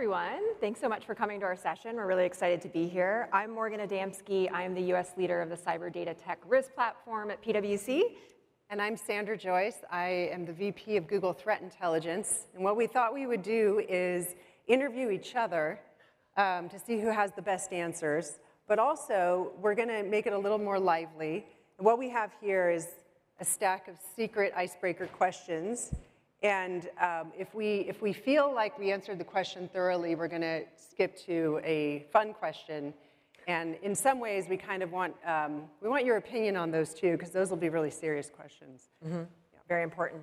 everyone. Thanks so much for coming to our session. We're really excited to be here. I'm Morgan Adamski. I am the US leader of the Cyber Data Tech Risk Platform at PwC. And I'm Sandra Joyce. I am the VP of Google Threat Intelligence. And what we thought we would do is interview each other to see who has the best answers. But also, we're going to make it a little more lively. And what we have here is a stack of secret icebreaker questions. And if we feel like we answered the question thoroughly, we're going to skip to a fun question. And in some ways, we kind of want your opinion on those too, because those will be really serious questions. Mm-hmm. Yeah. Very important.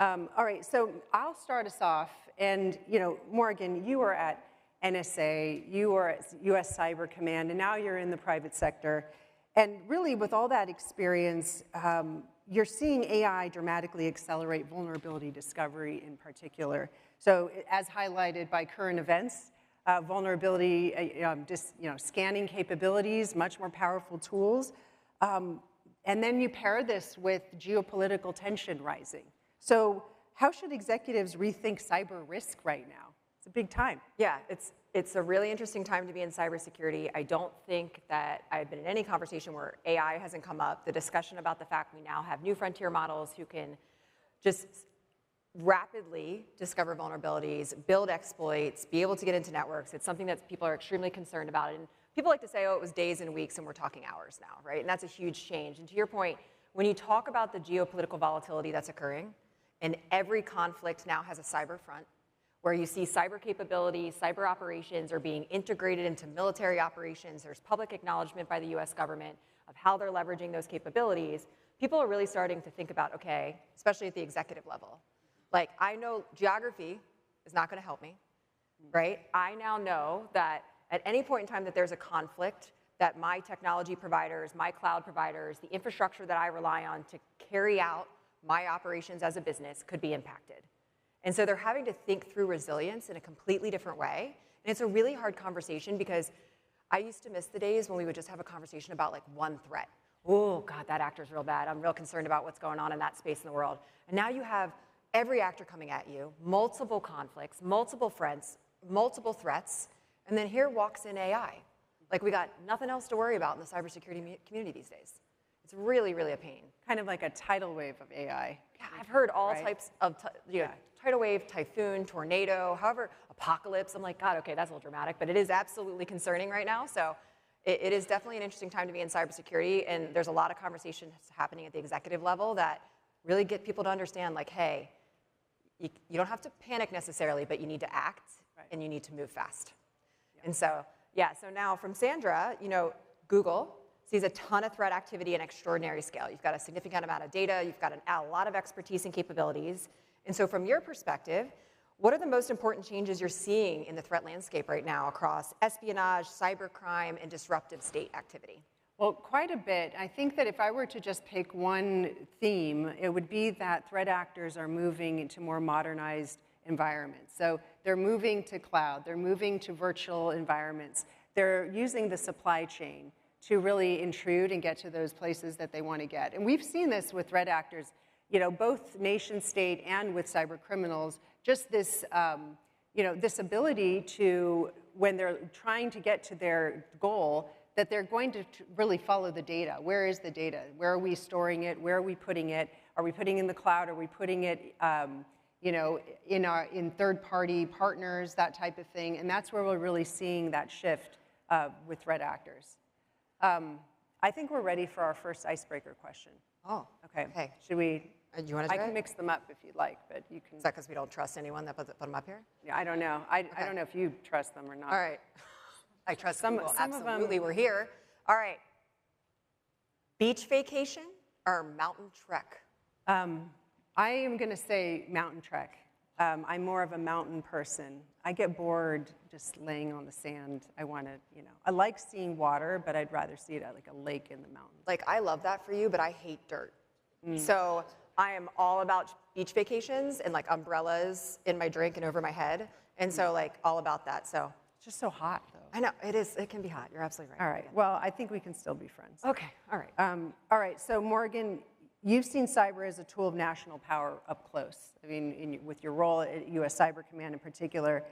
All right, so I'll start us off. And Morgan, you were at NSA, you were at US Cyber Command, and now you're in the private sector. And really, with all that experience, you're seeing AI dramatically accelerate vulnerability discovery in particular. So as highlighted by current events, vulnerability, scanning capabilities, much more powerful tools. And then you pair this with geopolitical tension rising. So how should executives rethink cyber risk right now? It's a big time. Yeah, it's a really interesting time to be in cybersecurity. I don't think that I've been in any conversation where AI hasn't come up. The discussion about the fact we now have new frontier models who can just rapidly discover vulnerabilities, build exploits, be able to get into networks. It's something that people are extremely concerned about. And people like to say, oh, it was days and weeks, and we're talking hours now, right? And that's a huge change. And to your point, when you talk about the geopolitical volatility that's occurring, and every conflict now has a cyber front, where you see cyber capabilities, cyber operations are being integrated into military operations. There's public acknowledgement by the US government of how they're leveraging those capabilities. People are really starting to think about, okay, especially at the executive level. Like, I know geography is not gonna help me, right? I now know that at any point in time that there's a conflict, that my technology providers, my cloud providers, the infrastructure that I rely on to carry out my operations as a business could be impacted. And so they're having to think through resilience in a completely different way. And it's a really hard conversation because I used to miss the days when we would just have a conversation about like one threat. Oh, God, that actor's real bad. I'm real concerned about what's going on in that space in the world. And now you have every actor coming at you, multiple conflicts, multiple threats, and then here walks in AI. Like, we got nothing else to worry about in the cybersecurity community these days. It's really, really a pain. Kind of like a tidal wave of AI. Yeah, I've heard all types of tidal wave, typhoon, tornado, however, apocalypse. I'm like, God, okay, that's a little dramatic, but it is absolutely concerning right now. So it is definitely an interesting time to be in cybersecurity, and there's a lot of conversations happening at the executive level that really get people to understand, like, hey, you don't have to panic necessarily, but you need to act, and you need to move fast. Yeah. And so, so now from Sandra, Google sees a ton of threat activity at an extraordinary scale. You've got a significant amount of data, you've got a lot of expertise and capabilities. And so from your perspective, what are the most important changes you're seeing in the threat landscape right now across espionage, cybercrime, and disruptive state activity? Well, quite a bit. I think that if I were to just pick one theme, it would be that threat actors are moving into more modernized environments. So they're moving to cloud, they're moving to virtual environments. They're using the supply chain to really intrude and get to those places that they want to get. And we've seen this with threat actors, both nation state and with cyber criminals, just this, this ability to, when they're trying to get to their goal, that they're going to really follow the data. Where is the data? Where are we storing it? Where are we putting it? Are we putting it in the cloud? Are we putting it, in third-party partners, that type of thing? And that's where we're really seeing that shift with threat actors. I think we're ready for our first icebreaker question. Oh, okay. Should we? You want to do I can mix them up if you'd like, but you can. Is that because we don't trust anyone that put them up here? Yeah, I don't know. I don't know if you trust them or not. All right. I trust some people. Absolutely, we're here. All right. Beach vacation or mountain trek? I am going to say mountain trek. I'm more of a mountain person. I get bored just laying on the sand. I want to, I like seeing water, but I'd rather see it at like a lake in the mountains. Like, I love that for you, but I hate dirt. So I am all about beach vacations and like umbrellas in my drink and over my head. And so like all about that. So it's just so hot though. I know, it is. It can be hot. You're absolutely right. All right. Well, I think we can still be friends. Okay. All right. All right. So Morgan, you've seen cyber as a tool of national power up close. I mean, with your role at US Cyber Command in particular.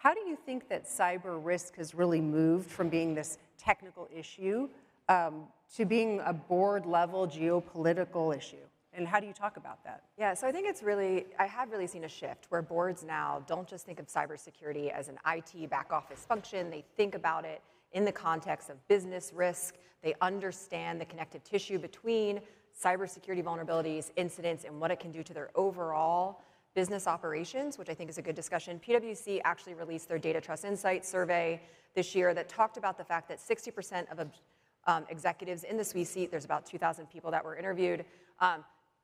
How do you think that cyber risk has really moved from being this technical issue to being a board-level geopolitical issue? And how do you talk about that? Yeah, so I think I have really seen a shift where boards now don't just think of cybersecurity as an IT back office function. They think about it in the context of business risk. They understand the connective tissue between cybersecurity vulnerabilities, incidents, and what it can do to their overall business operations, which I think is a good discussion. PwC actually released their Data Trust Insights survey this year that talked about the fact that 60% of executives in the C-suite, there's about 2,000 people that were interviewed,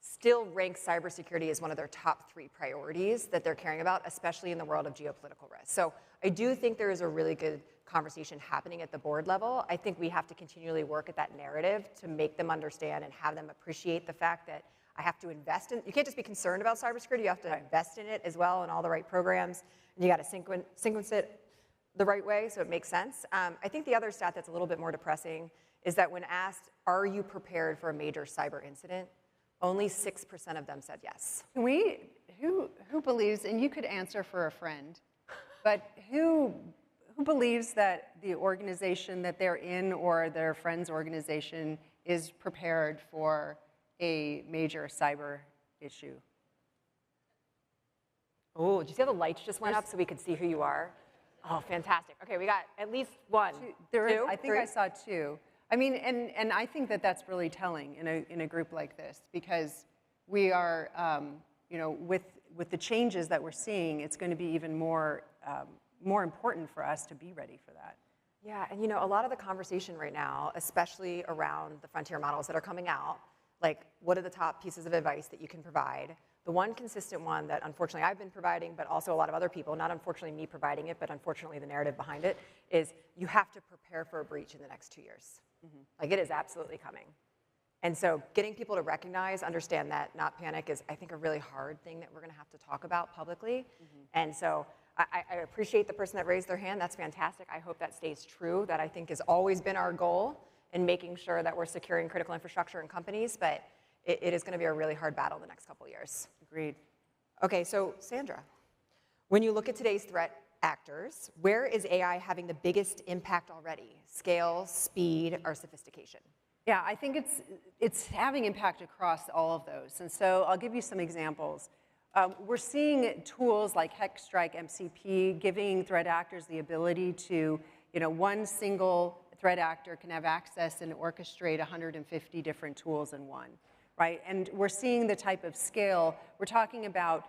still rank cybersecurity as one of their top 3 priorities that they're caring about, especially in the world of geopolitical risk. So I do think there is a really good conversation happening at the board level. I think we have to continually work at that narrative to make them understand and have them appreciate the fact that I have to invest in, you can't just be concerned about cybersecurity, you have to invest in it as well in all the right programs, and you got to sequence it the right way so it makes sense. I think the other stat that's a little bit more depressing is that when asked, are you prepared for a major cyber incident, only 6% of them said yes. Who believes, and you could answer for a friend, but who believes that the organization that they're in or their friend's organization is prepared for a major cyber issue? Oh, did you see how the lights just went up so we could see who you are? Oh, fantastic. Okay, we got at least one. Two? I think I saw 2. I mean, and I think that that's really telling in a group like this, because we are, with the changes that we're seeing, it's going to be even more important for us to be ready for that. Yeah, and a lot of the conversation right now, especially around the frontier models that are coming out, like what are the top pieces of advice that you can provide? The one consistent one that unfortunately I've been providing, but also a lot of other people, not unfortunately me providing it, but unfortunately the narrative behind it, is you have to prepare for a breach in the next 2 years. Mm-hmm. Like it is absolutely coming. And so getting people to recognize, understand that, not panic is, I think, a really hard thing that we're going to have to talk about publicly. Mm-hmm. And so I appreciate the person that raised their hand. That's fantastic. I hope that stays true. That I think has always been our goal in making sure that we're securing critical infrastructure in companies. But it is going to be a really hard battle the next couple of years. Agreed. Okay, so Sandra, when you look at today's threat actors, where is AI having the biggest impact already? Scale, speed, or sophistication? Yeah, I think it's having impact across all of those. And so I'll give you some examples. We're seeing tools like HexStrike MCP giving threat actors the ability to, one single threat actor can have access and orchestrate 150 different tools in one, right? And we're seeing the type of scale. We're talking about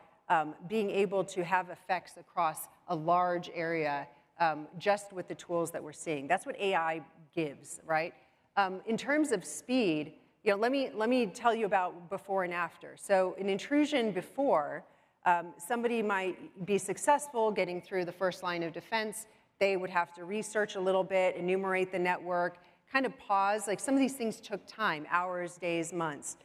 being able to have effects across a large area just with the tools that we're seeing. That's what AI gives, right? In terms of speed, let me tell you about before and after. So an intrusion before, somebody might be successful getting through the first line of defense. They would have to research a little bit, enumerate the network, kind of pause. Like some of these things took time, hours, days, months.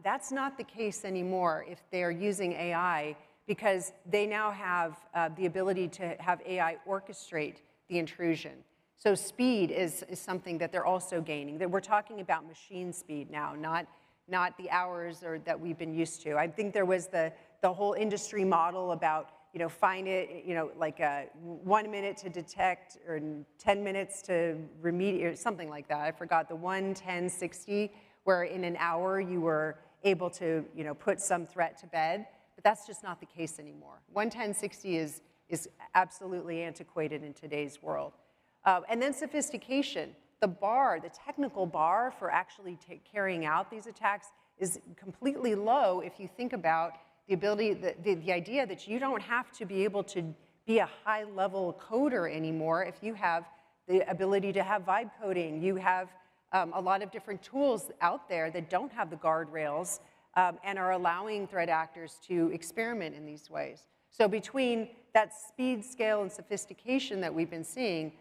That's not the case anymore if they're using AI, because they now have the ability to have AI orchestrate the intrusion. So speed is something that they're also gaining. That we're talking about machine speed now, not the hours that we've been used to. I think there was the whole industry model about find it, like 1 minute to detect or 10 minutes to remediate, or something like that. I forgot the 1, 10, 60, where in an hour you were able to put some threat to bed. But that's just not the case anymore. 1, 10, 60 is absolutely antiquated in today's world. And then sophistication. The technical bar for actually carrying out these attacks is completely low if you think about the ability, the idea that you don't have to be able to be a high-level coder anymore if you have the ability to have vibe coding. You have a lot of different tools out there that don't have the guardrails and are allowing threat actors to experiment in these ways. So between that speed, scale, and sophistication that we've been seeing,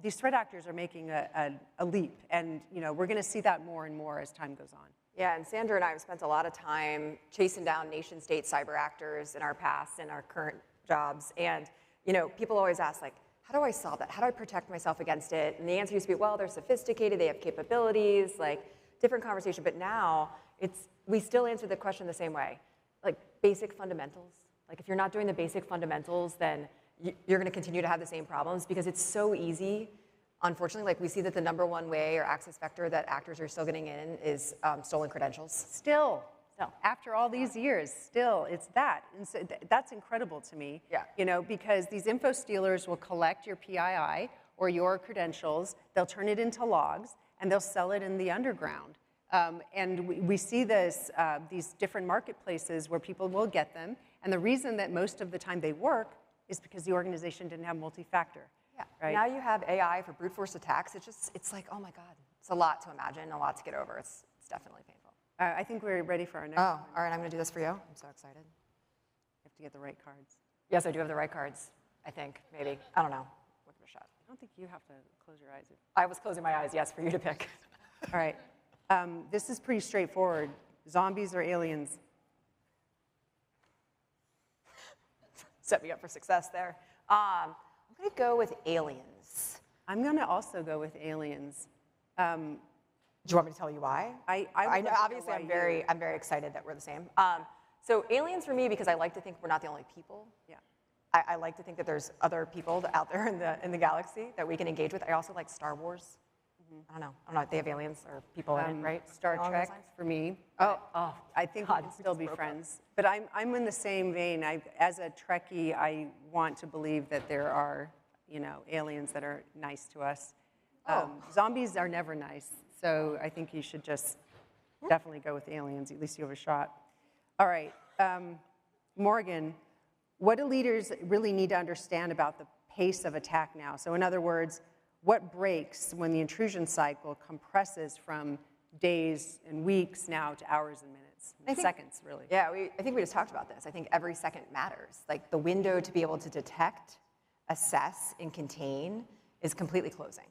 these threat actors are making a leap, and we're going to see that more and more as time goes on. Yeah, and Sandra and I have spent a lot of time chasing down nation-state cyber actors in our past and our current jobs, and people always ask, like, how do I solve that? How do I protect myself against it? And the answer used to be, well, they're sophisticated, they have capabilities, like different conversation. But now we still answer the question the same way, like basic fundamentals. Like if you're not doing the basic fundamentals, then you're going to continue to have the same problems because it's so easy. Unfortunately, like we see that the number one way or access vector that actors are still getting in is stolen credentials. Still, after all these years, still, it's that. And so that's incredible to me. Yeah. You know, because these info stealers will collect your PII or your credentials, they'll turn it into logs, and they'll sell it in the underground. And we see this, these different marketplaces where people will get them, and the reason that most of the time they work is because the organization didn't have multi-factor. Yeah. Right? Now you have AI for brute force attacks. It's like, oh my God, it's a lot to imagine, a lot to get over. It's definitely painful. I think we're ready for our next Oh, one. all right, I'm going to do this for you. I'm so excited. You have to get the right cards. Yes, I do have the right cards, I think, maybe. I don't know. We'll give it a shot. I don't think you have to close your eyes. I was closing my eyes, yes, for you to pick. All right. This is pretty straightforward. Zombies or aliens? Set me up for success there. I'm going to go with aliens. I'm going to also go with aliens. Do you want me to tell you why? I know, obviously, I'm very excited that we're the same. So aliens for me, because I like to think we're not the only people. Yeah. I like to think that there's other people out there in the galaxy that we can engage with. I also like Star Wars. I don't know. They have aliens or people in it, right? Star Along those Trek lines? for me. Oh, I think God, we can still be broke up. friends. But I'm in the same vein. As a Trekkie, I want to believe that there are, aliens that are nice to us. Zombies are never nice, so I think you should just definitely go with aliens. At least you have a shot. All right, Morgan, what do leaders really need to understand about the pace of attack now? So in other words, what breaks when the intrusion cycle compresses from days and weeks now to hours and minutes, seconds, really? Yeah, I think we just talked about this. I think every second matters. Like the window to be able to detect, assess, and contain is completely closing.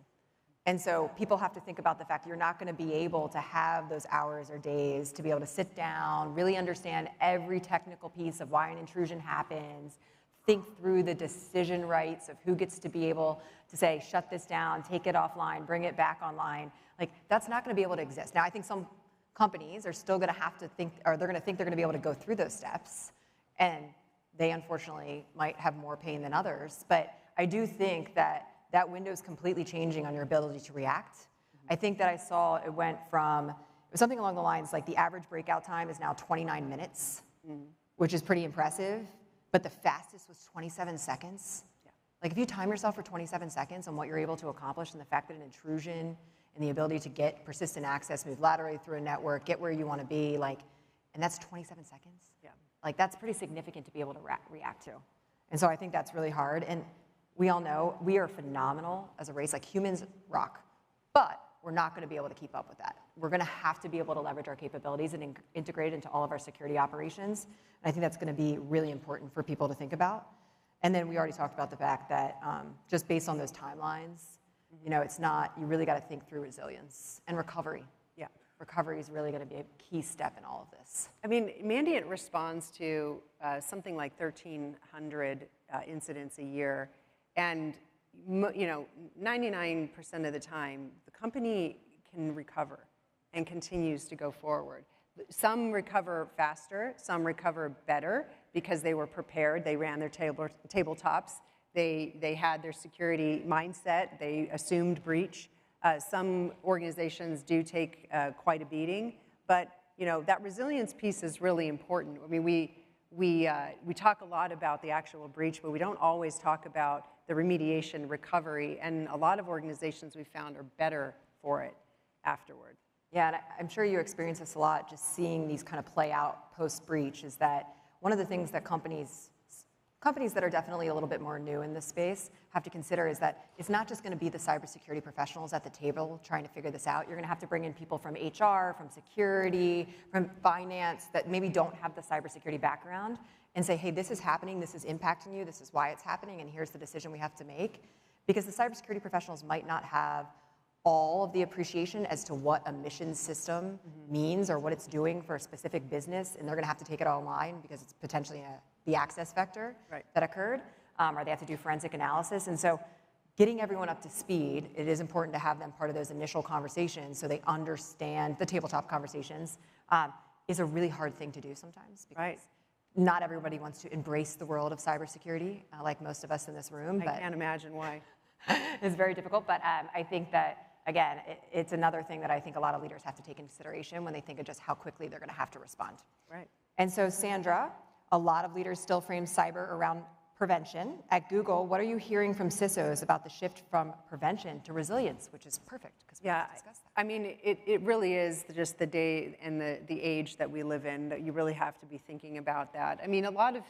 And so people have to think about the fact you're not going to be able to have those hours or days to be able to sit down, really understand every technical piece of why an intrusion happens, think through the decision rights of who gets to be able to say, shut this down, take it offline, bring it back online. Like, that's not going to be able to exist. Now, I think some companies are still going to have to think, or they're going to think they're going to be able to go through those steps, and they unfortunately might have more pain than others. But I do think that that window is completely changing on your ability to react. I think that I saw it went from, it was something along the lines like the average breakout time is now 29 minutes, which is pretty impressive, but the fastest was 27 seconds. Yeah. Like if you time yourself for 27 seconds on what you're able to accomplish and the fact that an intrusion and the ability to get persistent access, move laterally through a network, get where you want to be, like, and that's 27 seconds. Yeah. Like that's pretty significant to be able to react to. And so I think that's really hard. And we all know we are phenomenal as a race, like humans rock, but we're not going to be able to keep up with that. We're going to have to be able to leverage our capabilities and integrate into all of our security operations. And I think that's going to be really important for people to think about. And then we already talked about the fact that just based on those timelines, it's not, you really got to think through resilience and recovery. Yeah. Recovery is really going to be a key step in all of this. I mean, Mandiant responds to something like 1,300 incidents a year. And 99% of the time, the company can recover and continues to go forward. Some recover faster, some recover better because they were prepared. They ran their tabletops. They had their security mindset. They assumed breach. Some organizations do take quite a beating, but that resilience piece is really important. I mean, we talk a lot about the actual breach, but we don't always talk about the remediation, recovery, and a lot of organizations we found are better for it afterward. Yeah, and I'm sure you experience this a lot, just seeing these kind of play out post-breach, is that one of the things that companies that are definitely a little bit more new in this space have to consider is that it's not just going to be the cybersecurity professionals at the table trying to figure this out. You're going to have to bring in people from HR, from security, from finance that maybe don't have the cybersecurity background and say, hey, this is happening, this is impacting you, this is why it's happening, and here's the decision we have to make. Because the cybersecurity professionals might not have all of the appreciation as to what a mission system means or what it's doing for a specific business, and they're going to have to take it online because it's potentially the access vector that occurred, or they have to do forensic analysis. And so getting everyone up to speed, it is important to have them part of those initial conversations so they understand the tabletop conversations, is a really hard thing to do sometimes because Not everybody wants to embrace the world of cybersecurity, like most of us in this room. I can't imagine why. It's very difficult, but I think that, again, it's another thing that I think a lot of leaders have to take into consideration when they think of just how quickly they're going to have to respond. Right. And so, Sandra, a lot of leaders still frame cyber around prevention. At Google, what are you hearing from CISOs about the shift from prevention to resilience, which is perfect because we have discussed that. I mean, it really is just the day and the age that we live in that you really have to be thinking about that. I mean, a lot of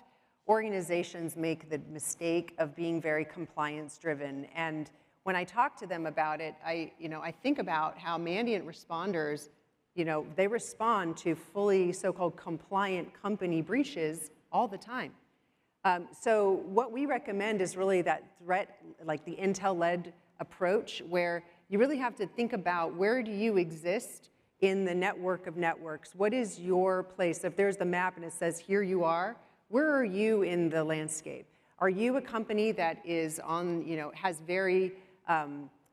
organizations make the mistake of being very compliance-driven, and when I talk to them about it, I think about how mandiant responders, they respond to fully so-called compliant company breaches all the time. So what we recommend is really that threat, like the Intel-led approach, where you really have to think about where do you exist in the network of networks? What is your place? If there's the map and it says, here you are, where are you in the landscape? Are you a company that is on, has very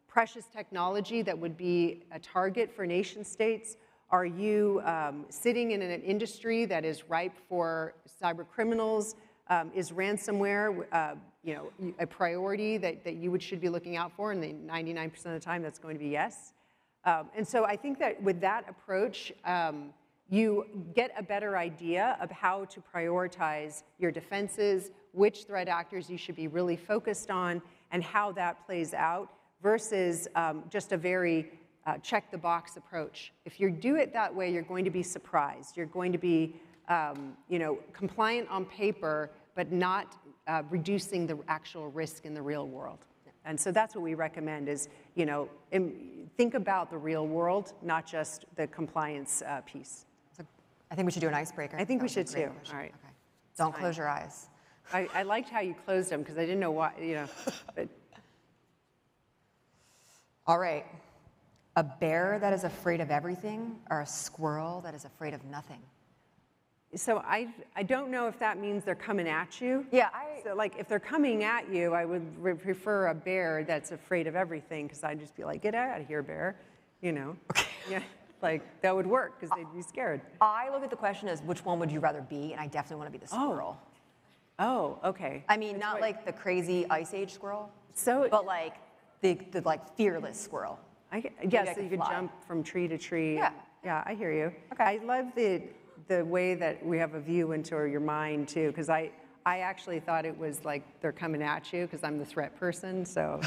precious technology that would be a target for nation states? Are you sitting in an industry that is ripe for cyber criminals? Is ransomware, a priority that you should be looking out for? And 99% of the time, that's going to be yes. And so I think that with that approach, you get a better idea of how to prioritize your defenses, which threat actors you should be really focused on, and how that plays out, versus just a very check-the-box approach. If you do it that way, you're going to be surprised. You're going to be compliant on paper, but not reducing the actual risk in the real world. And so that's what we recommend is, think about the real world, not just the compliance piece. So I think we should do an icebreaker. I think we should too. All right. Okay. Don't close your eyes. I liked how you closed them because I didn't know why, but. All right. A bear that is afraid of everything, or a squirrel that is afraid of nothing? So I don't know if that means they're coming at you. Yeah, So like if they're coming at you, I would prefer a bear that's afraid of everything, because I'd just be like, get out of here, bear. Okay. Yeah, like that would work because they'd be scared. I look at the question as which one would you rather be, and I definitely want to be the squirrel. Oh, okay. I mean, not like the crazy Ice Age squirrel, So, but like the like fearless squirrel. Yeah, so you could jump from tree to tree. Yeah. Yeah, I hear you. Okay. I love the way that we have a view into your mind too, because I actually thought it was like they're coming at you because I'm the threat person. So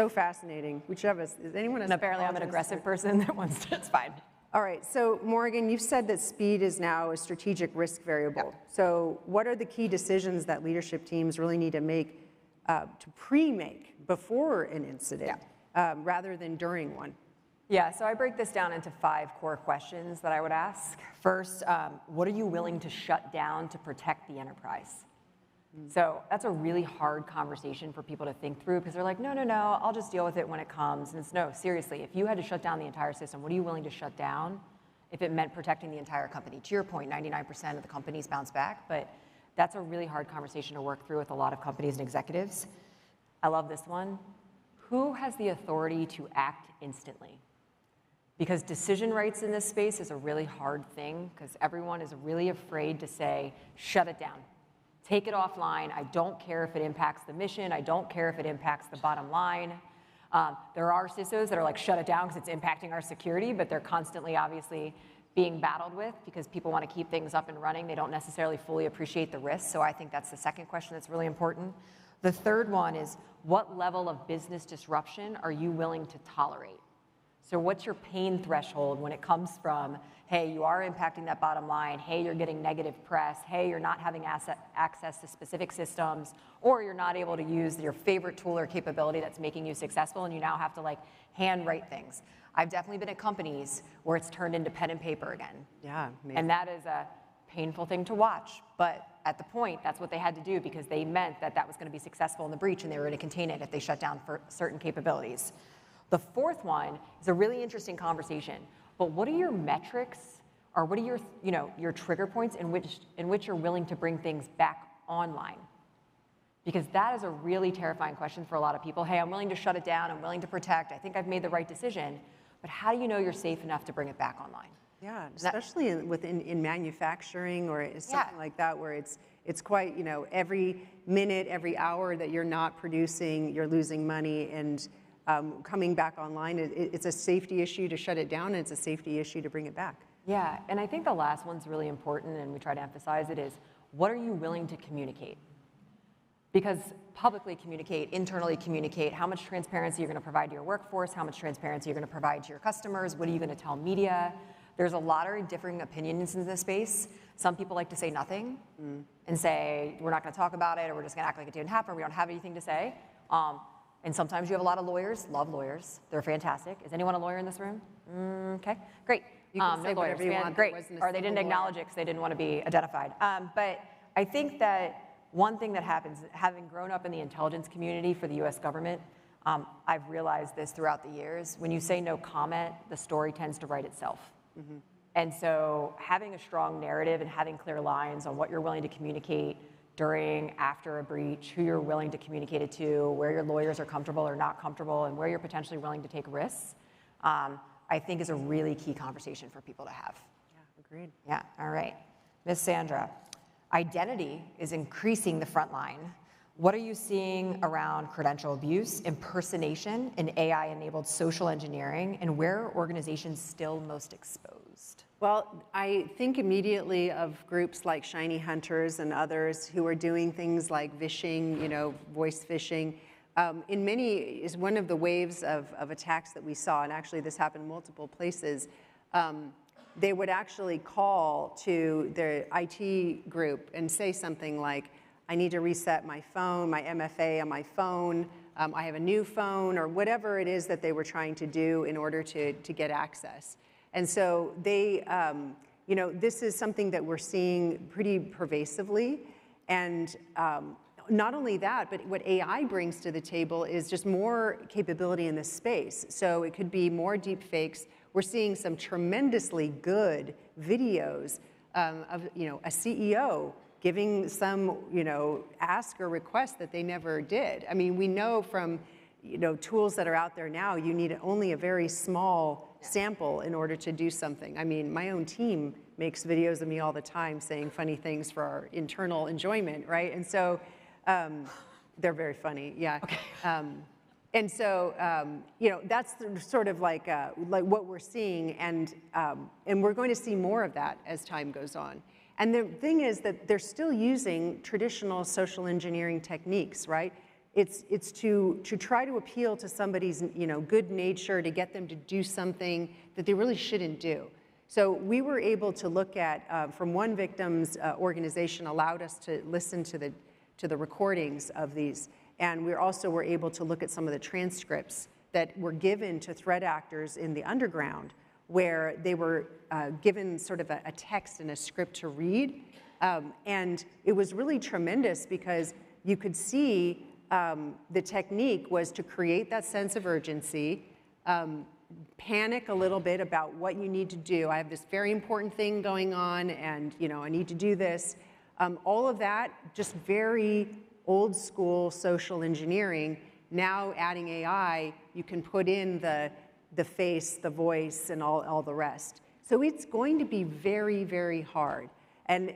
fascinating. Which of us is anyone? And apparently, I'm an aggressive person that wants to. It's fine. All right. So Morgan, you've said that speed is now a strategic risk variable. Yeah. So what are the key decisions that leadership teams really need to make to pre-make before an incident, rather than during one? Yeah, so I break this down into 5 core questions that I would ask. First, what are you willing to shut down to protect the enterprise? So that's a really hard conversation for people to think through, because they're like, no, I'll just deal with it when it comes. And it's no, seriously, if you had to shut down the entire system, what are you willing to shut down if it meant protecting the entire company? To your point, 99% of the companies bounce back, but that's a really hard conversation to work through with a lot of companies and executives. I love this one. Who has the authority to act instantly? Because decision rights in this space is a really hard thing, because everyone is really afraid to say, shut it down. Take it offline. I don't care if it impacts the mission. I don't care if it impacts the bottom line. There are CISOs that are like, shut it down because it's impacting our security, but they're constantly, obviously, being battled with because people want to keep things up and running. They don't necessarily fully appreciate the risk. So I think that's the second question that's really important. The third one is, what level of business disruption are you willing to tolerate? So what's your pain threshold when it comes from, hey, you are impacting that bottom line, hey, you're getting negative press, hey, you're not having access to specific systems, or you're not able to use your favorite tool or capability that's making you successful, and you now have to like handwrite things. I've definitely been at companies where it's turned into pen and paper again. Yeah, amazing. And that is a painful thing to watch, but at the point, that's what they had to do because they meant that that was going to be successful in the breach, and they were going to contain it if they shut down for certain capabilities. The fourth one is a really interesting conversation, but what are your metrics, or what are your, your trigger points in which you're willing to bring things back online? Because that is a really terrifying question for a lot of people. Hey, I'm willing to shut it down, I'm willing to protect, I think I've made the right decision, but how do you know you're safe enough to bring it back online? Yeah, especially in manufacturing or something like that, where it's quite, every minute, every hour that you're not producing, you're losing money, and coming back online, it's a safety issue to shut it down, and it's a safety issue to bring it back. Yeah, and I think the last one's really important, and we try to emphasize it, is what are you willing to communicate? Because publicly communicate, internally communicate, how much transparency you're going to provide to your workforce, how much transparency you're going to provide to your customers, what are you going to tell media? There's a lot of differing opinions in this space. Some people like to say nothing and say, we're not going to talk about it, or we're just going to act like it didn't happen, or we don't have anything to say. And sometimes you have a lot of lawyers, love lawyers. They're fantastic. Is anyone a lawyer in this room? Okay, great. You can say whatever you want. Great. Or they didn't acknowledge it because they didn't want to be identified. But I think that one thing that happens, having grown up in the intelligence community for the US government, I've realized this throughout the years. When you say no comment, the story tends to write itself. Mm-hmm. And so having a strong narrative and having clear lines on what you're willing to communicate during, after a breach, who you're willing to communicate it to, where your lawyers are comfortable or not comfortable, and where you're potentially willing to take risks, I think is a really key conversation for people to have. Yeah, agreed. Yeah, all right. Ms. Sandra, identity is increasing the front line. What are you seeing around credential abuse, impersonation, and AI-enabled social engineering, and where are organizations still most exposed? Well, I think immediately of groups like Shiny Hunters and others who are doing things like vishing, voice phishing. In many, is one of the waves of attacks that we saw, and actually this happened in multiple places, they would actually call to their IT group and say something like, I need to reset my phone, my MFA on my phone, I have a new phone, or whatever it is that they were trying to do in order to get access. And so they, this is something that we're seeing pretty pervasively. And not only that, but what AI brings to the table is just more capability in this space. So it could be more deep fakes. We're seeing some tremendously good videos of, a CEO giving some, ask or request that they never did. I mean, we know from, tools that are out there now, you need only a very small sample in order to do something. I mean, my own team makes videos of me all the time saying funny things for our internal enjoyment, right? And so they're very funny, yeah. Okay. And so, that's sort of like what we're seeing, and we're going to see more of that as time goes on. And the thing is that they're still using traditional social engineering techniques, right? It's to try to appeal to somebody's, good nature, to get them to do something that they really shouldn't do. So we were able to look at, from one victim's organization allowed us to listen to the recordings of these, and we also were able to look at some of the transcripts that were given to threat actors in the underground, where they were given sort of a text and a script to read. And it was really tremendous because you could see the technique was to create that sense of urgency, panic a little bit about what you need to do. I have this very important thing going on, and I need to do this. All of that, just very old school social engineering. Now adding AI, you can put in the face, the voice, and all the rest. So it's going to be very, very hard. And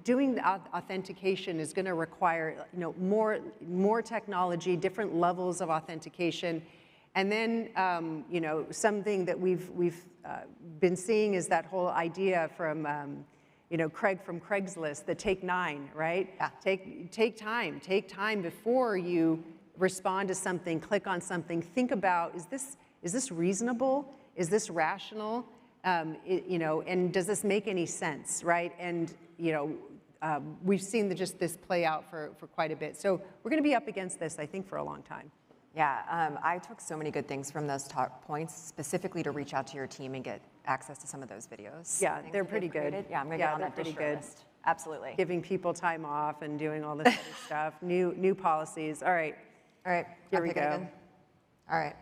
doing the authentication is going to require, more technology, different levels of authentication. And then, something that we've been seeing is that whole idea from, Craig from Craigslist, the take 9, right? Yeah. Take time before you respond to something, click on something, think about, is this reasonable? Is this rational? And does this make any sense, right? And, we've seen this play out for quite a bit. So we're going to be up against this, I think, for a long time. Yeah, I took so many good things from those talk points, specifically to reach out to your team and get access to some of those videos. Yeah, they're pretty good. Yeah, I'm going to get on that pretty good list. Absolutely. Giving people time off and doing all this other stuff, new policies. All right. Here we go. All right.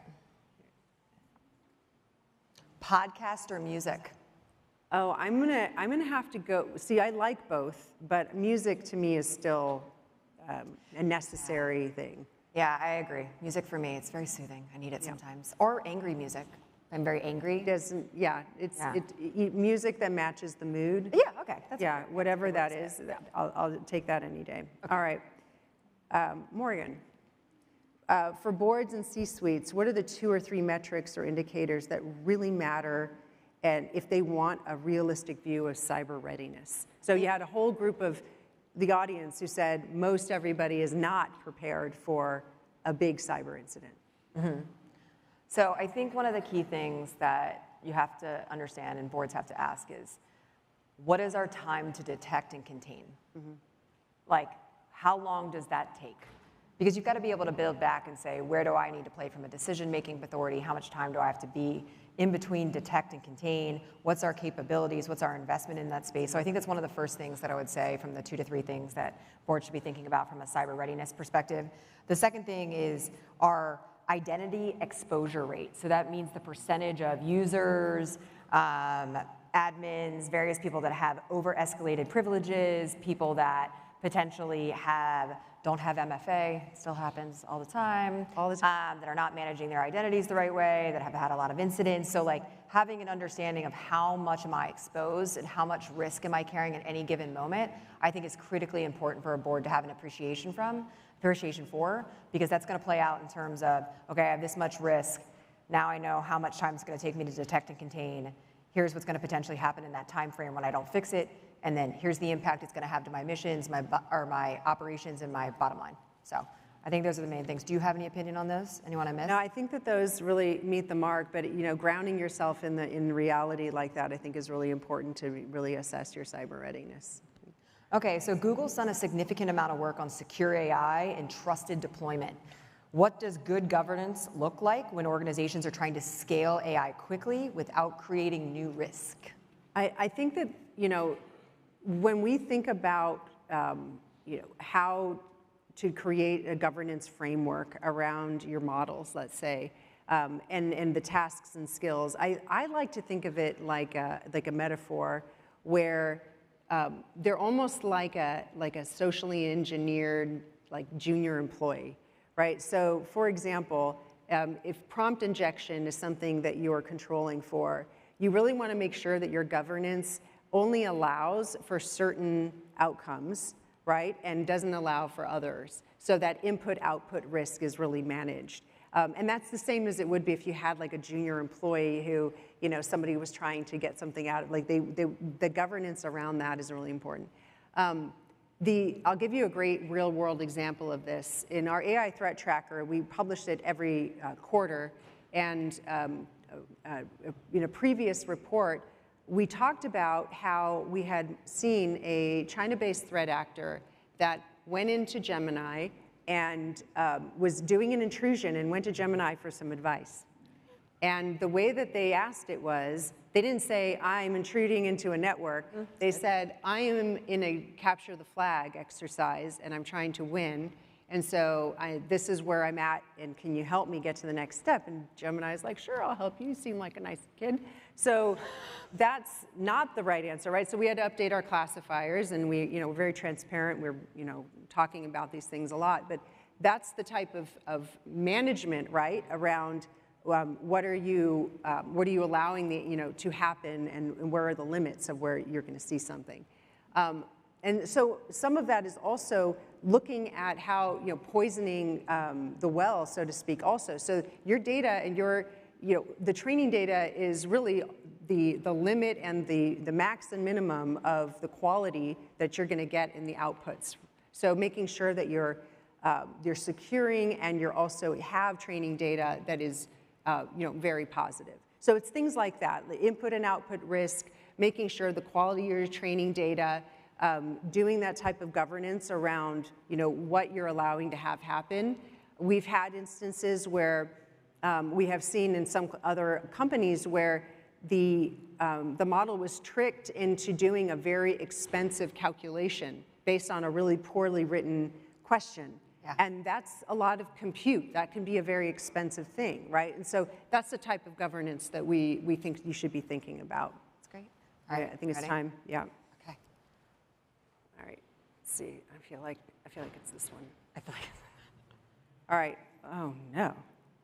Podcast or music? Oh, I'm gonna have to go. See, I like both, but music to me is still a necessary thing. Yeah, I agree. Music for me, it's very soothing. I need it sometimes. Or angry music. I'm very angry. Doesn't, yeah, it's Yeah. music that matches the mood. Yeah, okay. That's Yeah, fair. whatever That's that a good way is, to say it. I'll take that any day. All right, Morgan. For boards and C-suites, what are the 2 or 3 metrics or indicators that really matter, and if they want a realistic view of cyber readiness? So you had a whole group of the audience who said most everybody is not prepared for a big cyber incident. So I think one of the key things that you have to understand and boards have to ask is, what is our time to detect and contain? Like, how long does that take? Because you've got to be able to build back and say, where do I need to play from a decision-making authority? How much time do I have to be in between detect and contain? What's our capabilities? What's our investment in that space? So I think that's one of the first things that I would say from the 2 to 3 things that boards should be thinking about from a cyber readiness perspective. The second thing is our identity exposure rate. So that means the percentage of users, admins, various people that have over-escalated privileges, people that potentially don't have MFA, still happens all the time, that are not managing their identities the right way, that have had a lot of incidents. So like having an understanding of how much am I exposed and how much risk am I carrying at any given moment, I think is critically important for a board to have an appreciation for, because that's going to play out in terms of, okay, I have this much risk, now I know how much time it's going to take me to detect and contain, here's what's going to potentially happen in that time frame when I don't fix it, and then here's the impact it's going to have to my missions, my operations, and my bottom line. So I think those are the main things. Do you have any opinion on those? Anyone I missed? No, I think that those really meet the mark, but grounding yourself in reality like that, I think is really important to really assess your cyber readiness. Okay, so Google's done a significant amount of work on secure AI and trusted deployment. What does good governance look like when organizations are trying to scale AI quickly without creating new risk? I think that, when we think about how to create a governance framework around your models, let's say, and the tasks and skills, I like to think of it like a metaphor where they're almost like a socially engineered junior employee, right? So for example, if prompt injection is something that you're controlling for, you really want to make sure that your governance only allows for certain outcomes, right? And doesn't allow for others. So that input-output risk is really managed. And that's the same as it would be if you had a junior employee who, somebody was trying to get something out of, the governance around that is really important. I'll give you a great real-world example of this. In our AI threat tracker, we publish it every quarter, and in a previous report, we talked about how we had seen a China-based threat actor that went into Gemini and was doing an intrusion and went to Gemini for some advice. And the way that they asked it was, they didn't say, I'm intruding into a network. They said, I am in a capture the flag exercise, and I'm trying to win. And so this is where I'm at, and can you help me get to the next step? And Gemini's like, sure, I'll help you. You seem like a nice kid. So that's not the right answer, right? So we had to update our classifiers, and we're very transparent. We're talking about these things a lot. But that's the type of management, right, around what are you allowing to happen, and where are the limits of where you're going to see something. And so some of that is also looking at how poisoning the well, so to speak, also. So your data and the training data is really the limit and the max and minimum of the quality that you're going to get in the outputs. So making sure that you're securing and you're also have training data that is very positive. So it's things like that, the input and output risk, making sure the quality of your training data, doing that type of governance around what you're allowing to have happen. We've had instances where we have seen in some other companies where the model was tricked into doing a very expensive calculation based on a really poorly written question. Yeah. And that's a lot of compute. That can be a very expensive thing, right? And so that's the type of governance that we think you should be thinking about. That's great. All right, I think it's time. Yeah. Okay. All right. Let's see. I feel like it's this one. I feel like. All right. Oh no,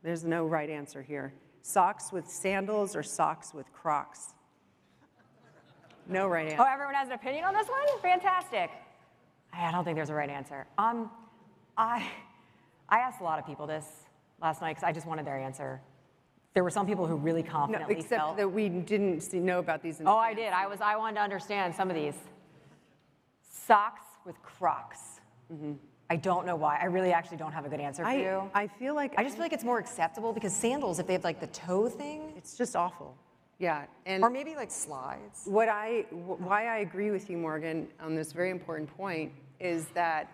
there's no right answer here. Socks with sandals or socks with Crocs? No right answer. Oh, everyone has an opinion on this one? Fantastic. I don't think there's a right answer. I asked a lot of people this last night because I just wanted their answer. There were some people who really confidently except felt. that we didn't know about these in Oh, I did. I wanted to understand some of these. Socks with Crocs. Mm-hmm. I don't know why. I really actually don't have a good answer for you. I feel like I just feel like it's more acceptable because sandals, if they have like the toe thing, it's just awful. Yeah, and or maybe like slides. Why I agree with you, Morgan, on this very important point is that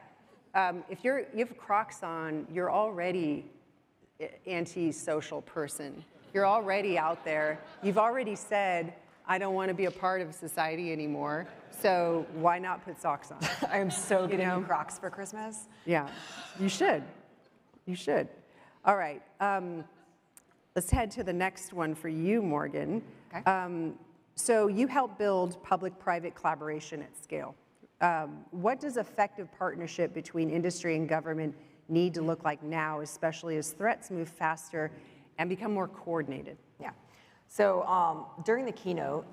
if you have Crocs on, you're already anti-social person. You're already out there. You've already said, I don't want to be a part of society anymore. So why not put socks on? I am so getting you Crocs for Christmas. Yeah, you should. You should. All right. Let's head to the next one for you, Morgan. Okay. So you help build public-private collaboration at scale. What does effective partnership between industry and government need to look like now, especially as threats move faster and become more coordinated? Yeah. So during the keynote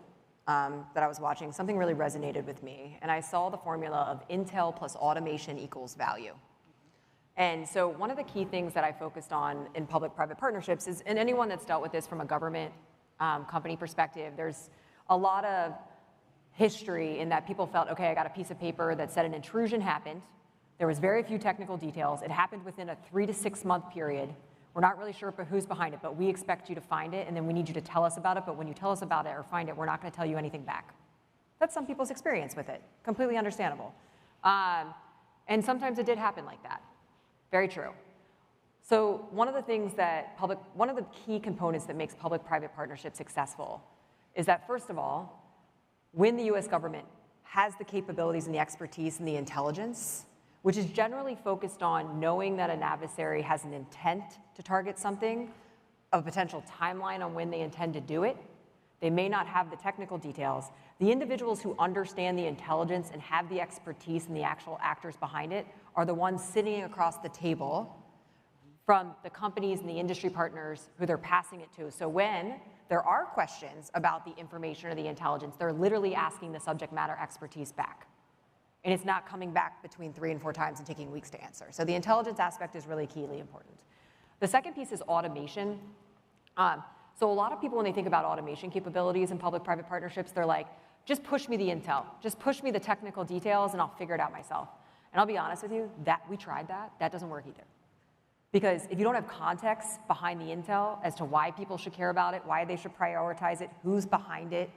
that I was watching, something really resonated with me, and I saw the formula of intel plus automation equals value. And so one of the key things that I focused on in public-private partnerships is, and anyone that's dealt with this from a government company perspective, there's a lot of history in that people felt, okay, I got a piece of paper that said an intrusion happened. There was very few technical details. It happened within a 3 to 6 month period. We're not really sure who's behind it, but we expect you to find it, and then we need you to tell us about it, but when you tell us about it or find it, we're not going to tell you anything back. That's some people's experience with it. Completely understandable. And sometimes it did happen like that. Very true. So one of the key components that makes public-private partnerships successful is that, first of all, when the US government has the capabilities and the expertise and the intelligence, which is generally focused on knowing that an adversary has an intent to target something, a potential timeline on when they intend to do it. They may not have the technical details. The individuals who understand the intelligence and have the expertise and the actual actors behind it are the ones sitting across the table from the companies and the industry partners who they're passing it to. So when there are questions about the information or the intelligence, they're literally asking the subject matter expertise back. And it's not coming back between 3 and 4 times and taking weeks to answer. So the intelligence aspect is really keenly important. The second piece is automation. So a lot of people, when they think about automation capabilities in public-private partnerships, they're like, just push me the intel. Just push me the technical details and I'll figure it out myself. And I'll be honest with you, we tried that. That doesn't work either. Because if you don't have context behind the intel as to why people should care about it, why they should prioritize it, who's behind it,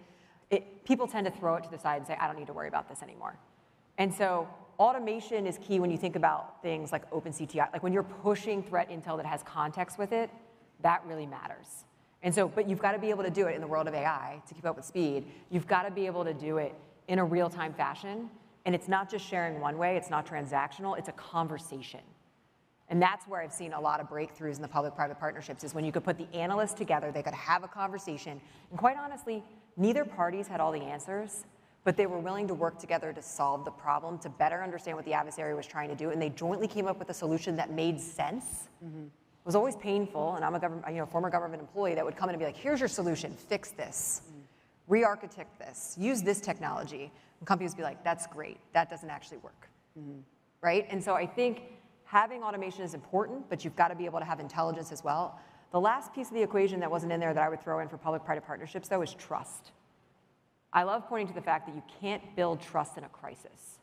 people tend to throw it to the side and say, I don't need to worry about this anymore. And so automation is key when you think about things like OpenCTI. Like when you're pushing threat intel that has context with it, that really matters. And so, but you've got to be able to do it in the world of AI to keep up with speed. You've got to be able to do it in a real-time fashion. And it's not just sharing one way, it's not transactional, it's a conversation. And that's where I've seen a lot of breakthroughs in the public-private partnerships is when you could put the analysts together, they could have a conversation. And quite honestly, neither parties had all the answers, but they were willing to work together to solve the problem, to better understand what the adversary was trying to do, and they jointly came up with a solution that made sense. Mm-hmm. It was always painful, and I'm a former government employee that would come in and be like, here's your solution, fix this, re-architect this, use this technology. And companies would be like, that's great, that doesn't actually work, right? And so I think having automation is important, but you've got to be able to have intelligence as well. The last piece of the equation that wasn't in there that I would throw in for public-private partnerships, though, is trust. I love pointing to the fact that you can't build trust in a crisis.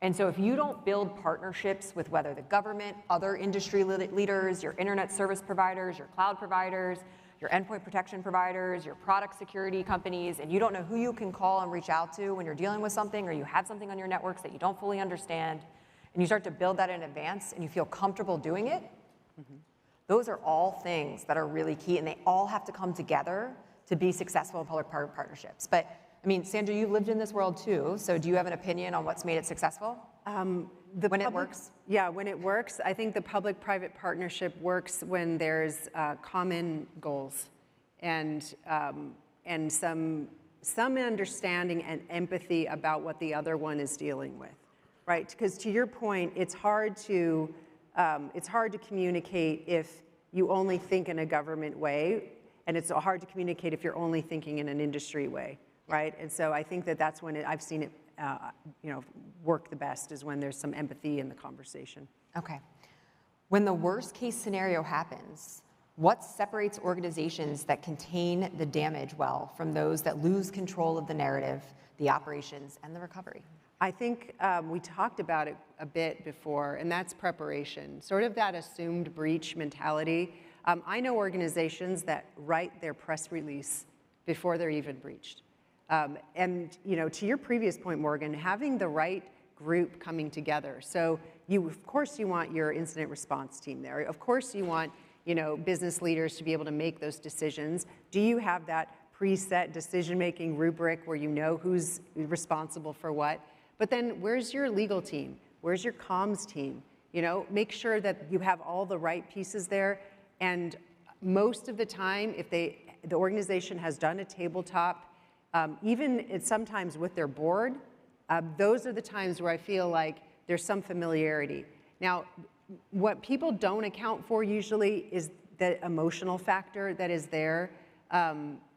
And so if you don't build partnerships with whether the government, other industry leaders, your internet service providers, your cloud providers, your endpoint protection providers, your product security companies, and you don't know who you can call and reach out to when you're dealing with something or you have something on your networks that you don't fully understand, and you start to build that in advance and you feel comfortable doing it, those are all things that are really key, and they all have to come together to be successful in public-private partnerships. But I mean, Sandra, you've lived in this world too, so do you have an opinion on what's made it successful? When it works? Yeah, when it works. I think the public-private partnership works when there's common goals and some understanding and empathy about what the other one is dealing with, right? Because to your point, it's hard to communicate if you only think in a government way. and it's hard to communicate if you're only thinking in an industry way, right? And so I think that that's when I've seen it, work the best, is when there's some empathy in the conversation. Okay. When the worst case scenario happens, what separates organizations that contain the damage well from those that lose control of the narrative, the operations, and the recovery? I think we talked about it a bit before, and that's preparation, sort of that assumed breach mentality. I know organizations that write their press release before they're even breached. And to your previous point, Morgan, having the right group coming together. So of course you want your incident response team there. Of course you want business leaders to be able to make those decisions. Do you have that preset decision-making rubric where you know who's responsible for what? But then where's your legal team? Where's your comms team? Make sure that you have all the right pieces there. And most of the time, if the organization has done a tabletop, even sometimes with their board, those are the times where I feel like there's some familiarity. Now, what people don't account for usually is the emotional factor that is there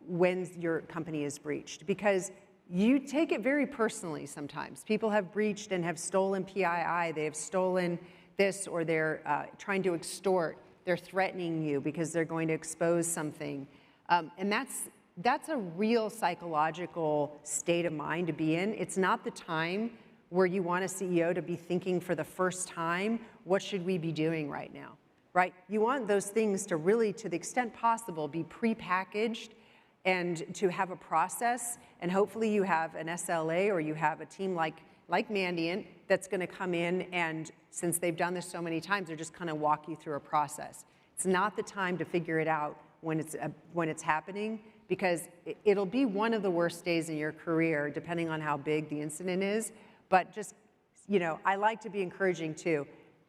when your company is breached, because you take it very personally sometimes. People have breached and have stolen PII, they have stolen this, or they're trying to extort, they're threatening you because they're going to expose something. And that's a real psychological state of mind to be in. It's not the time where you want a CEO to be thinking for the first time, what should we be doing right now, right? You want those things to really, to the extent possible, be prepackaged and to have a process, and hopefully you have an SLA or you have a team like Mandiant that's going to come in, and since they've done this so many times, they're just kind of walk you through a process. It's not the time to figure it out when it's happening, because it'll be one of the worst days in your career, depending on how big the incident is. But just, I like to be encouraging too.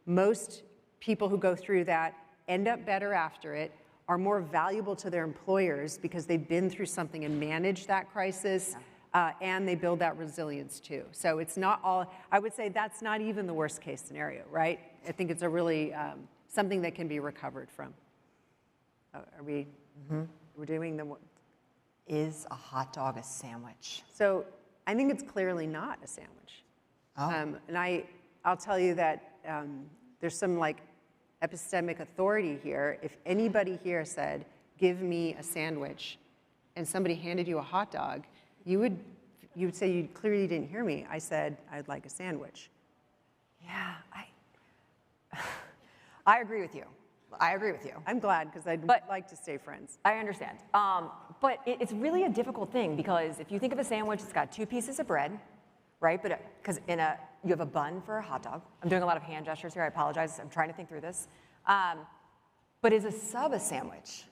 Most people who go through that end up better after it, are more valuable to their employers because they've been through something and managed that crisis, and they build that resilience too. So it's not all, I would say that's not even the worst case scenario, right? I think it's a really, something that can be recovered from. Are we, we're doing the, Is a hot dog a sandwich? So I think it's clearly not a sandwich. Oh. And I'll tell you that there's some epistemic authority here. If anybody here said, give me a sandwich, and somebody handed you a hot dog, you would say, you clearly didn't hear me. I said, I'd like a sandwich. Yeah, I agree with you. I agree with you. I'm glad, because I'd like to stay friends. I understand. But it's really a difficult thing, because if you think of a sandwich, it's got 2 pieces of bread, right? But because you have a bun for a hot dog. I'm doing a lot of hand gestures here. I apologize. I'm trying to think through this. But is a sub a sandwich?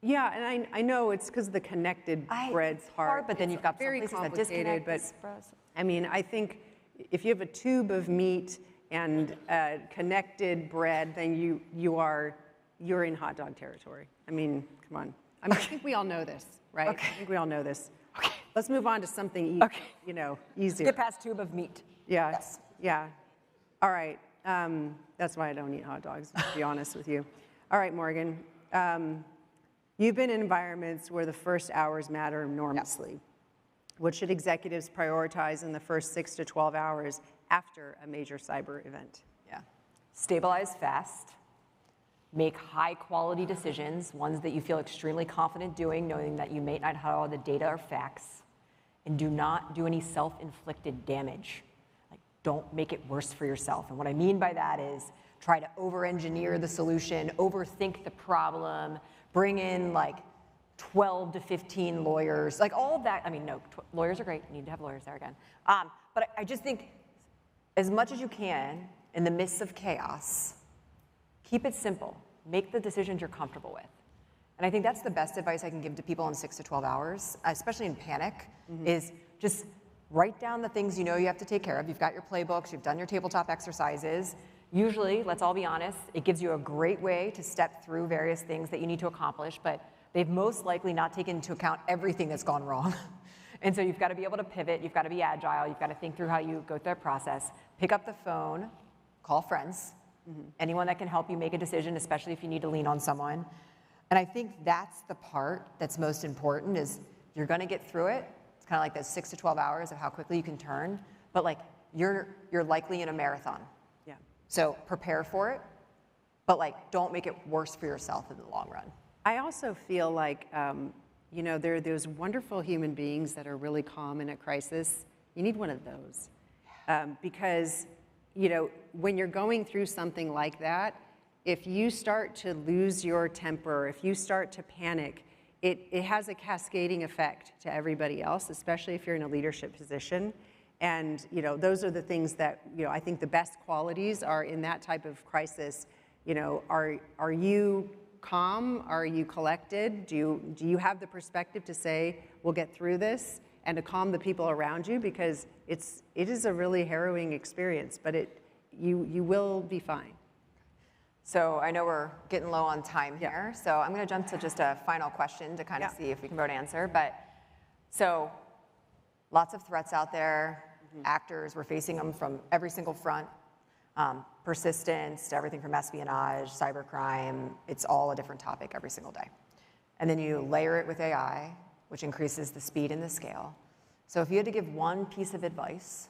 Yeah, and I know it's because the connected bread's hard. But then you've got very some places complicated. that disconnect. But I mean, I think if you have a tube of meat and connected bread, then you're in hot dog territory. I mean, come on. I think we all know this, right? Okay. I think we all know this. Okay. Let's move on to something easier. Get past tube of meat. Yeah. Yes. Yeah. All right. That's why I don't eat hot dogs, to be honest with you. All right, Morgan. You've been in environments where the first hours matter enormously. Yep. What should executives prioritize in the first 6 to 12 hours after a major cyber event? Yeah. Stabilize fast. Make high-quality decisions, ones that you feel extremely confident doing, knowing that you may not have all the data or facts. And do not do any self-inflicted damage. Don't make it worse for yourself. And what I mean by that is try to over-engineer the solution, overthink the problem, bring in 12 to 15 lawyers, all of that. I mean, no, lawyers are great. You need to have lawyers there again. But I just think as much as you can in the midst of chaos, keep it simple. Make the decisions you're comfortable with. And I think that's the best advice I can give to people in 6 to 12 hours, especially in panic, is just write down the things you know you have to take care of. You've got your playbooks, you've done your tabletop exercises. Usually, let's all be honest, it gives you a great way to step through various things that you need to accomplish, but they've most likely not taken into account everything that's gone wrong. And so you've got to be able to pivot, you've got to be agile, you've got to think through how you go through that process. Pick up the phone, call friends, anyone that can help you make a decision, especially if you need to lean on someone. And I think that's the part that's most important is you're going to get through it. It's kind of like those 6 to 12 hours of how quickly you can turn. But like you're likely in a marathon. Yeah. So prepare for it, but like don't make it worse for yourself in the long run. I also feel like, you know, there are those wonderful human beings that are really calm in a crisis. You need one of those. Because, you know, when you're going through something like that, if you start to lose your temper, if you start to panic, it has a cascading effect to everybody else, especially if you're in a leadership position. And, you know, those are the things that, you know, I think the best qualities are in that type of crisis. You know, are you calm? Are you collected? Do you have the perspective to say, we'll get through this, and to calm the people around you? Because it is a really harrowing experience, but you will be fine. So I know we're getting low on time here, so I'm going to jump to just a final question to kind of see if we can both answer. But so lots of threats out there, actors, we're facing them from every single front, persistence to everything from espionage, cybercrime, it's all a different topic every single day. And then you layer it with AI, which increases the speed and the scale. So if you had to give one piece of advice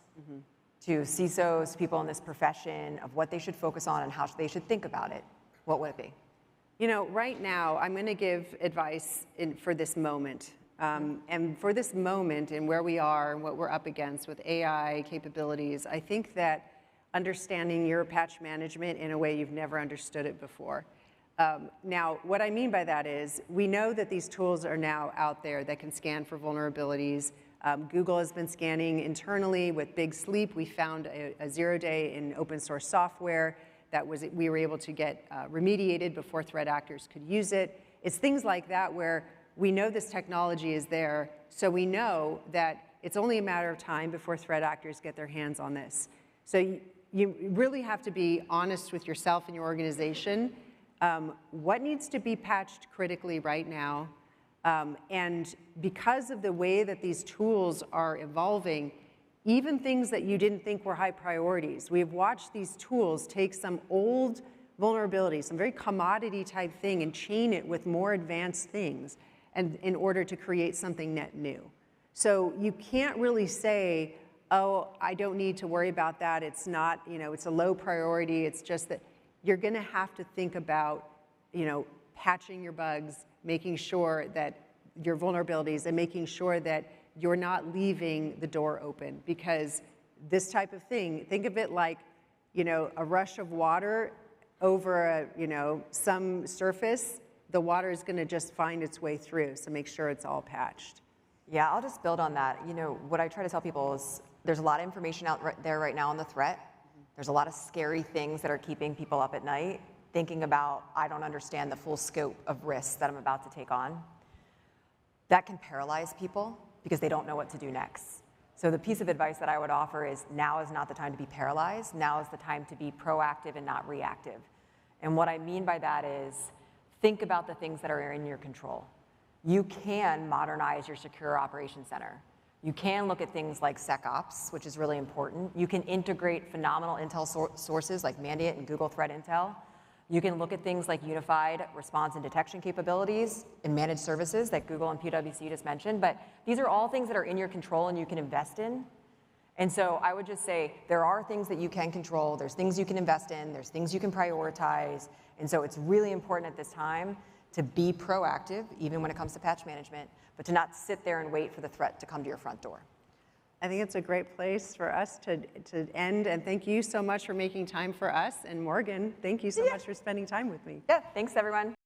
to CISOs, people in this profession, of what they should focus on and how they should think about it, what would it be? You know, right now, I'm going to give advice for this moment. And for this moment and where we are and what we're up against with AI capabilities, I think that understanding your patch management in a way you've never understood it before. Now, what I mean by that is we know that these tools are now out there that can scan for vulnerabilities. Google has been scanning internally with Big Sleep. We found a 0-day in open source software that we were able to get remediated before threat actors could use it. It's things like that where we know this technology is there, so we know that it's only a matter of time before threat actors get their hands on this. So you really have to be honest with yourself and your organization. What needs to be patched critically right now? And because of the way that these tools are evolving, even things that you didn't think were high priorities, we have watched these tools take some old vulnerability, some very commodity type thing, and chain it with more advanced things, and in order to create something net new. So you can't really say, oh, I don't need to worry about that. It's not, you know, it's a low priority. It's just that you're going to have to think about, you know, patching your bugs, making sure that your vulnerabilities, and making sure that you're not leaving the door open. Because this type of thing, think of it like, you know, a rush of water over a, you know, some surface. The water is going to just find its way through. So make sure it's all patched. Yeah, I'll just build on that. You know, what I try to tell people is there's a lot of information out there right now on the threat. There's a lot of scary things that are keeping people up at night, thinking about, I don't understand the full scope of risks that I'm about to take on. That can paralyze people because they don't know what to do next. So the piece of advice that I would offer is now is not the time to be paralyzed. Now is the time to be proactive and not reactive. And what I mean by that is think about the things that are in your control. You can modernize your secure operations center. You can look at things like SecOps, which is really important. You can integrate phenomenal intel sources like Mandiant and Google Threat Intel. You can look at things like unified response and detection capabilities and managed services that Google and PwC just mentioned. But these are all things that are in your control and you can invest in. And so I would just say there are things that you can control. There's things you can invest in. There's things you can prioritize. And so it's really important at this time to be proactive, even when it comes to patch management, but to not sit there and wait for the threat to come to your front door. I think it's a great place for us to end, and thank you so much for making time for us. And Morgan, thank you so much for spending time with me. Yeah, thanks everyone.